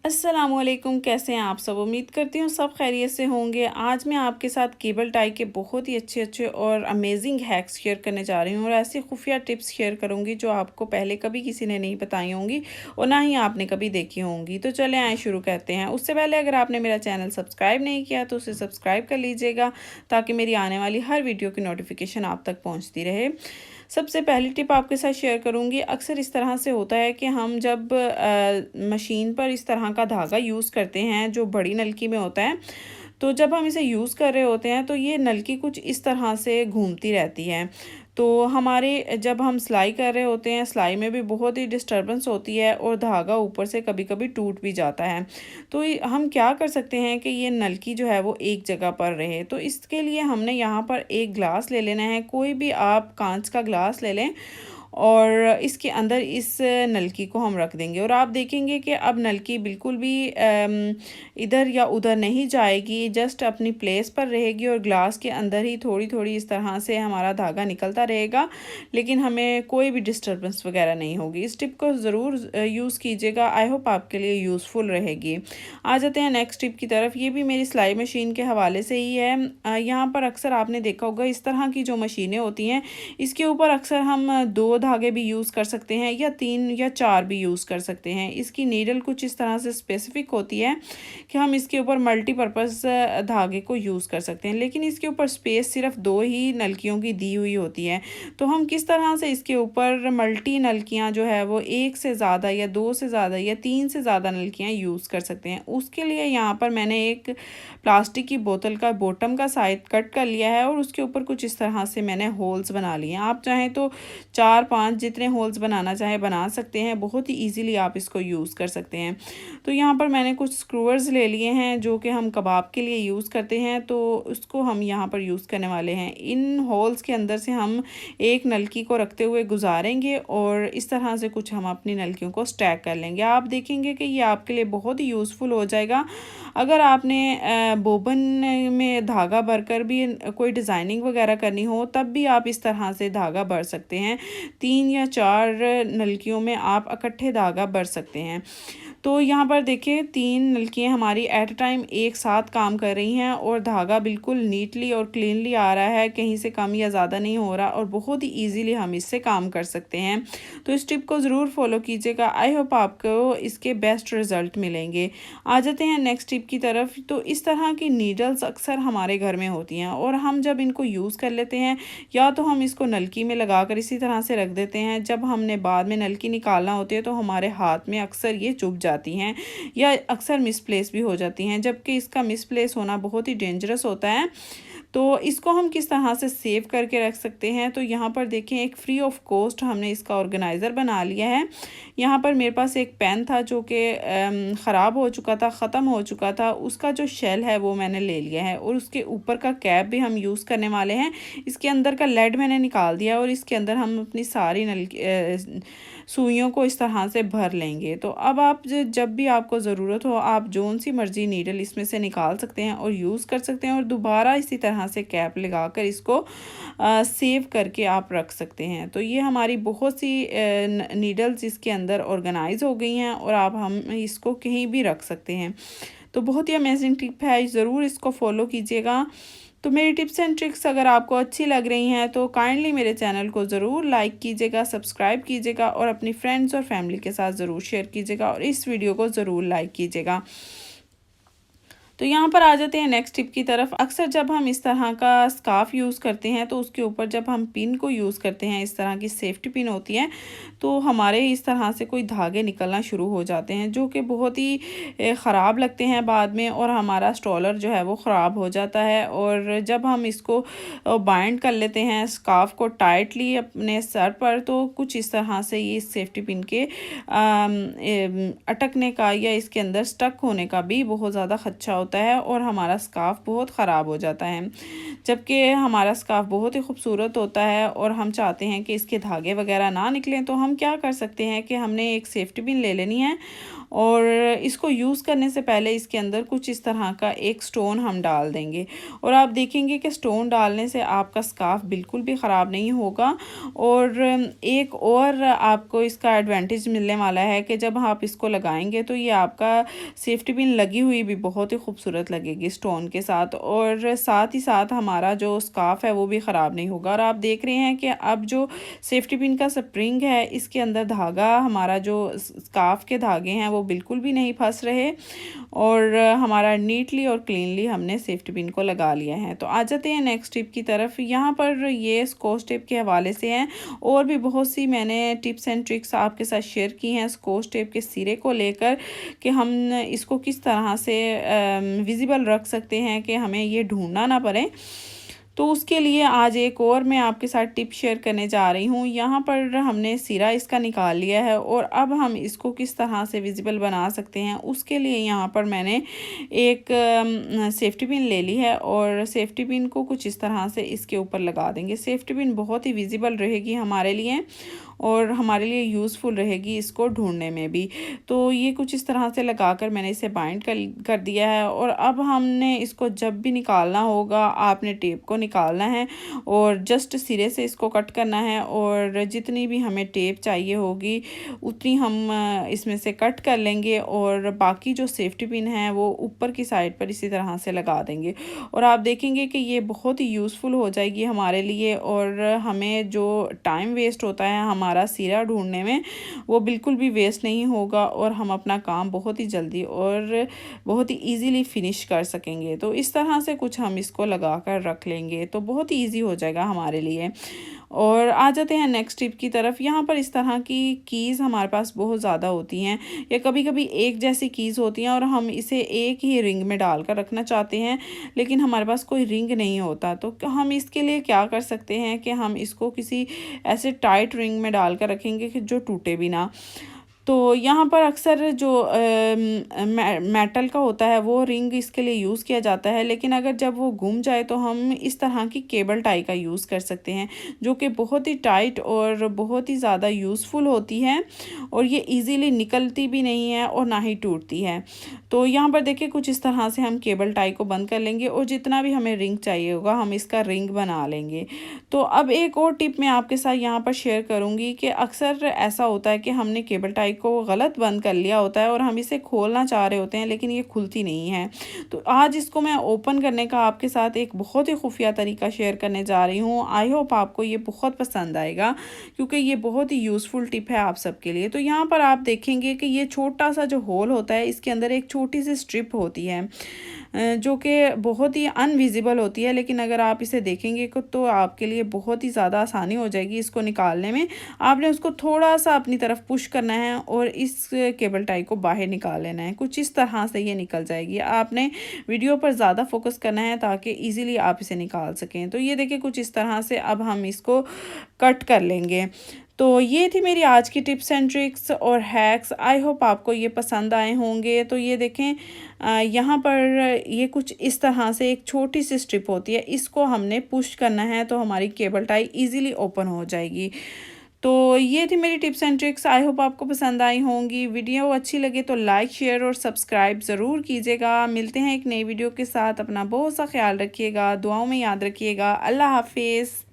अस्सलामुअलैकुम, कैसे हैं आप सब। उम्मीद करती हूँ सब खैरियत से होंगे। आज मैं आपके साथ केबल टाई के बहुत ही अच्छे-अच्छे और अमेजिंग हैक्स शेयर करने जा रही हूँ और ऐसी खुफिया टिप्स शेयर करूँगी जो आपको पहले कभी किसी ने नहीं बताई होंगी और ना ही आपने कभी देखी होंगी। तो चलें आएँ शुरू करते हैं। उससे पहले अगर आपने मेरा चैनल सब्सक्राइब नहीं किया तो उसे सब्सक्राइब कर लीजिएगा ताकि मेरी आने वाली हर वीडियो की नोटिफिकेशन आप तक पहुँचती रहे। सबसे पहली टिप आपके साथ शेयर करूँगी। अक्सर इस तरह से होता है कि हम जब मशीन पर इस तरह का धागा यूज़ करते हैं जो बड़ी नलकी में होता है, तो जब हम इसे यूज़ कर रहे होते हैं तो ये नलकी कुछ इस तरह से घूमती रहती है। तो हमारे जब हम सिलाई कर रहे होते हैं, सिलाई में भी बहुत ही डिस्टर्बेंस होती है और धागा ऊपर से कभी-कभी टूट भी जाता है। तो हम क्या कर सकते हैं कि ये नलकी जो है वो एक जगह पर रहे। तो इसके लिए हमने यहाँ पर एक ग्लास ले लेना है, कोई भी आप कांच का ग्लास ले लें और इसके अंदर इस नलकी को हम रख देंगे और आप देखेंगे कि अब नलकी बिल्कुल भी इधर या उधर नहीं जाएगी, जस्ट अपनी प्लेस पर रहेगी और ग्लास के अंदर ही थोड़ी थोड़ी इस तरह से हमारा धागा निकलता रहेगा, लेकिन हमें कोई भी डिस्टर्बेंस वगैरह नहीं होगी। इस टिप को ज़रूर यूज़ कीजिएगा। आई होप आपके लिए यूज़फुल रहेगी। आ जाते हैं नेक्स्ट टिप की तरफ। ये भी मेरी सिलाई मशीन के हवाले से ही है। यहाँ पर अक्सर आपने देखा होगा इस तरह की जो मशीनें होती हैं, इसके ऊपर अक्सर हम 2 धागे भी यूज़ कर सकते हैं या 3 या 4 भी यूज़ कर सकते हैं। इसकी नीडल कुछ इस तरह से स्पेसिफ़िक होती है कि हम इसके ऊपर मल्टीपर्पज़ धागे को यूज़ कर सकते हैं, लेकिन इसके ऊपर स्पेस सिर्फ 2 ही नलकियों की दी हुई होती है। तो हम किस तरह से इसके ऊपर मल्टी नलकियाँ जो है वो 1 से ज़्यादा या 2 से ज़्यादा या 3 से ज़्यादा नलकियाँ यूज़ कर सकते हैं। उसके लिए यहाँ पर मैंने एक प्लास्टिक की बोतल का बॉटम का साइड कट कर लिया है और उसके ऊपर कुछ इस तरह से मैंने होल्स बना लिए हैं। आप चाहें तो 4-5 जितने होल्स बनाना चाहें बना सकते हैं। बहुत ही ईज़िली आप इसको यूज़ कर सकते हैं। तो यहाँ पर मैंने कुछ स्क्रूवर्स ले लिए हैं जो कि हम कबाब के लिए यूज़ करते हैं, तो उसको हम यहाँ पर यूज़ करने वाले हैं। इन होल्स के अंदर से हम एक नलकी को रखते हुए गुजारेंगे और इस तरह से कुछ हम अपनी नलकियों को स्टैक कर लेंगे। आप देखेंगे कि ये आपके लिए बहुत ही यूज़फुल हो जाएगा। अगर आपने बोबन में धागा भरकर भी कोई डिज़ाइनिंग वगैरह करनी हो तब भी आप इस तरह से धागा भर सकते हैं। 3 या 4 नलकियों में आप इकट्ठे धागा भर सकते हैं। तो यहाँ पर देखिए 3 नलकियाँ हमारी एट अ टाइम एक साथ काम कर रही हैं और धागा बिल्कुल नीटली और क्लीनली आ रहा है, कहीं से कम या ज़्यादा नहीं हो रहा और बहुत ही ईज़िली हम इससे काम कर सकते हैं। तो इस टिप को ज़रूर फॉलो कीजिएगा। आई होप आपको इसके बेस्ट रिज़ल्ट मिलेंगे। आ जाते हैं नेक्स्ट टिप की तरफ। तो इस तरह की नीडल्स अक्सर हमारे घर में होती हैं और हम जब इनको यूज़ कर लेते हैं या तो हम इसको नलकी में लगाकर इसी तरह से रख देते हैं, जब हमने बाद में नलकी निकालना होती है तो हमारे हाथ में अक्सर ये चुभ जाती हैं या अक्सर मिसप्लेस भी हो जाती हैं, जबकि इसका मिसप्लेस होना बहुत ही डेंजरस होता है। तो इसको हम किस तरह से सेव करके रख सकते हैं, तो यहाँ पर देखें एक फ्री ऑफ कॉस्ट हमने इसका ऑर्गेनाइज़र बना लिया है। यहाँ पर मेरे पास एक पेन था जो कि ख़राब हो चुका था, ख़त्म हो चुका था। उसका जो शेल है वो मैंने ले लिया है और उसके ऊपर का कैप भी हम यूज़ करने वाले हैं। इसके अंदर का लेड मैंने निकाल दिया और इसके अंदर हम अपनी सारी सुइयों को इस तरह से भर लेंगे। तो अब आप जब भी आपको ज़रूरत हो आप जोन सी मर्ज़ी नीडल इसमें से निकाल सकते हैं और यूज़ कर सकते हैं और दोबारा इसी तरह से कैप लगाकर इसको सेव करके आप रख सकते हैं। तो ये हमारी बहुत सी नीडल्स इसके अंदर ऑर्गेनाइज हो गई हैं और आप हम इसको कहीं भी रख सकते हैं। तो बहुत ही अमेजिंग टिप है, ज़रूर इसको फॉलो कीजिएगा। तो मेरी टिप्स एंड ट्रिक्स अगर आपको अच्छी लग रही हैं तो काइंडली मेरे चैनल को ज़रूर लाइक कीजिएगा, सब्सक्राइब कीजिएगा और अपनी फ्रेंड्स और फैमिली के साथ ज़रूर शेयर कीजिएगा और इस वीडियो को ज़रूर लाइक कीजिएगा। तो यहाँ पर आ जाते हैं नेक्स्ट टिप की तरफ। अक्सर जब हम इस तरह का स्कार्फ यूज़ करते हैं तो उसके ऊपर जब हम पिन को यूज़ करते हैं, इस तरह की सेफ्टी पिन होती है, तो हमारे इस तरह से कोई धागे निकलना शुरू हो जाते हैं जो कि बहुत ही ख़राब लगते हैं बाद में और हमारा स्टॉलर जो है वो ख़राब हो जाता है। और जब हम इसको बाइंड कर लेते हैं स्कार्फ को टाइटली अपने सर पर, तो कुछ इस तरह से ये सेफ्टी पिन के अटकने का या इसके अंदर स्टक होने का भी बहुत ज़्यादा खदशा होता होता है और हमारा स्कार्फ़ बहुत ख़राब हो जाता है। जबकि हमारा स्कार्फ़ बहुत ही खूबसूरत होता है और हम चाहते हैं कि इसके धागे वगैरह ना निकलें, तो हम क्या कर सकते हैं कि हमने एक सेफ्टी पिन ले लेनी है और इसको यूज़ करने से पहले इसके अंदर कुछ इस तरह का एक स्टोन हम डाल देंगे और आप देखेंगे कि स्टोन डालने से आपका स्कार्फ़ बिल्कुल भी ख़राब नहीं होगा। और एक और आपको इसका एडवांटेज मिलने वाला है कि जब आप इसको लगाएंगे तो ये आपका सेफ्टी पिन लगी हुई भी बहुत ही खूबसूरत लगेगी स्टोन के साथ, और साथ ही साथ हमारा जो स्कार्फ़ है वो भी ख़राब नहीं होगा। और आप देख रहे हैं कि अब जो सेफ्टी पिन का स्प्रिंग है इसके अंदर धागा, हमारा जो स्कार्फ़ के धागे हैं वो बिल्कुल भी नहीं फंस रहे और हमारा नीटली और क्लीनली हमने सेफ्टी पिन को लगा लिया है। तो आ जाते हैं नेक्स्ट टिप की तरफ। यहाँ पर ये स्कॉच टेप के हवाले से हैं और भी बहुत सी मैंने टिप्स एंड ट्रिक्स आपके साथ शेयर की हैं स्कॉच टेप के सिरे को लेकर कि हम इसको किस तरह से विजिबल रख सकते हैं कि हमें ये ढूंढना ना पड़े। तो उसके लिए आज एक और मैं आपके साथ टिप शेयर करने जा रही हूँ। यहाँ पर हमने सिरा इसका निकाल लिया है और अब हम इसको किस तरह से विजिबल बना सकते हैं उसके लिए यहाँ पर मैंने एक सेफ्टी पिन ले ली है और सेफ्टी पिन को कुछ इस तरह से इसके ऊपर लगा देंगे। सेफ्टी पिन बहुत ही विजिबल रहेगी हमारे लिए और हमारे लिए यूज़फुल रहेगी इसको ढूंढने में भी। तो ये कुछ इस तरह से लगाकर मैंने इसे बाइंड कर दिया है और अब हमने इसको जब भी निकालना होगा आपने टेप को निकालना है और जस्ट सिरे से इसको कट करना है और जितनी भी हमें टेप चाहिए होगी उतनी हम इसमें से कट कर लेंगे और बाकी जो सेफ्टी पिन है वो ऊपर की साइड पर इसी तरह से लगा देंगे और आप देखेंगे कि ये बहुत ही यूज़फुल हो जाएगी हमारे लिए और हमें जो टाइम वेस्ट होता है हमारा सिरा ढूंढने में वो बिल्कुल भी वेस्ट नहीं होगा और हम अपना काम बहुत ही जल्दी और बहुत ही इजीली फिनिश कर सकेंगे। तो इस तरह से कुछ हम इसको लगा कर रख लेंगे तो बहुत ही ईजी हो जाएगा हमारे लिए। और आ जाते हैं नेक्स्ट टिप की तरफ। यहाँ पर इस तरह की कीज़ हमारे पास बहुत ज़्यादा होती हैं या कभी कभी एक जैसी कीज़ होती हैं और हम इसे एक ही रिंग में डाल कर रखना चाहते हैं लेकिन हमारे पास कोई रिंग नहीं होता। तो हम इसके लिए क्या कर सकते हैं कि हम इसको किसी ऐसे टाइट रिंग में डाल कर रखेंगे कि जो टूटे भी ना। तो यहाँ पर अक्सर जो मेटल का होता है वो रिंग इसके लिए यूज़ किया जाता है, लेकिन अगर जब वो घूम जाए तो हम इस तरह की केबल टाई का यूज़ कर सकते हैं जो कि बहुत ही टाइट और बहुत ही ज़्यादा यूज़फुल होती है और ये इजीली निकलती भी नहीं है और ना ही टूटती है। तो यहाँ पर देखिए कुछ इस तरह से हम केबल टाई को बंद कर लेंगे और जितना भी हमें रिंग चाहिए होगा हम इसका रिंग बना लेंगे। तो अब एक और टिप मैं आपके साथ यहाँ पर शेयर करूँगी कि अक्सर ऐसा होता है कि हमने केबल टाई को गलत बंद कर लिया होता है और हम इसे खोलना चाह रहे होते हैं लेकिन ये खुलती नहीं है। तो आज इसको मैं ओपन करने का आपके साथ एक बहुत ही खुफिया तरीका शेयर करने जा रही हूँ। आई होप आपको ये बहुत पसंद आएगा क्योंकि ये बहुत ही यूज़फुल टिप है आप सबके लिए। तो यहाँ पर आप देखेंगे कि ये छोटा सा जो होल होता है इसके अंदर एक छोटी सी स्ट्रिप होती है जो कि बहुत ही अनविजिबल होती है, लेकिन अगर आप इसे देखेंगे तो आपके लिए बहुत ही ज़्यादा आसानी हो जाएगी इसको निकालने में। आपने उसको थोड़ा सा अपनी तरफ पुश करना है और इस केबल टाई को बाहर निकाल लेना है। कुछ इस तरह से ये निकल जाएगी। आपने वीडियो पर ज़्यादा फोकस करना है ताकि ईजिली आप इसे निकाल सकें। तो ये देखिए कुछ इस तरह से अब हम इसको कट कर लेंगे। तो ये थी मेरी आज की टिप्स एंड ट्रिक्स और हैक्स। आई होप आपको ये पसंद आए होंगे। तो ये देखें यहाँ पर ये कुछ इस तरह से एक छोटी सी स्ट्रिप होती है, इसको हमने पुश करना है तो हमारी केबल टाई इजीली ओपन हो जाएगी। तो ये थी मेरी tips and tricks. I hope आपको पसंद आई होंगी। वीडियो अच्छी लगे तो लाइक शेयर और सब्सक्राइब ज़रूर कीजिएगा। मिलते हैं एक नई वीडियो के साथ। अपना बहुत सा ख्याल रखिएगा, दुआओं में याद रखिएगा। अल्लाह हाफिज़।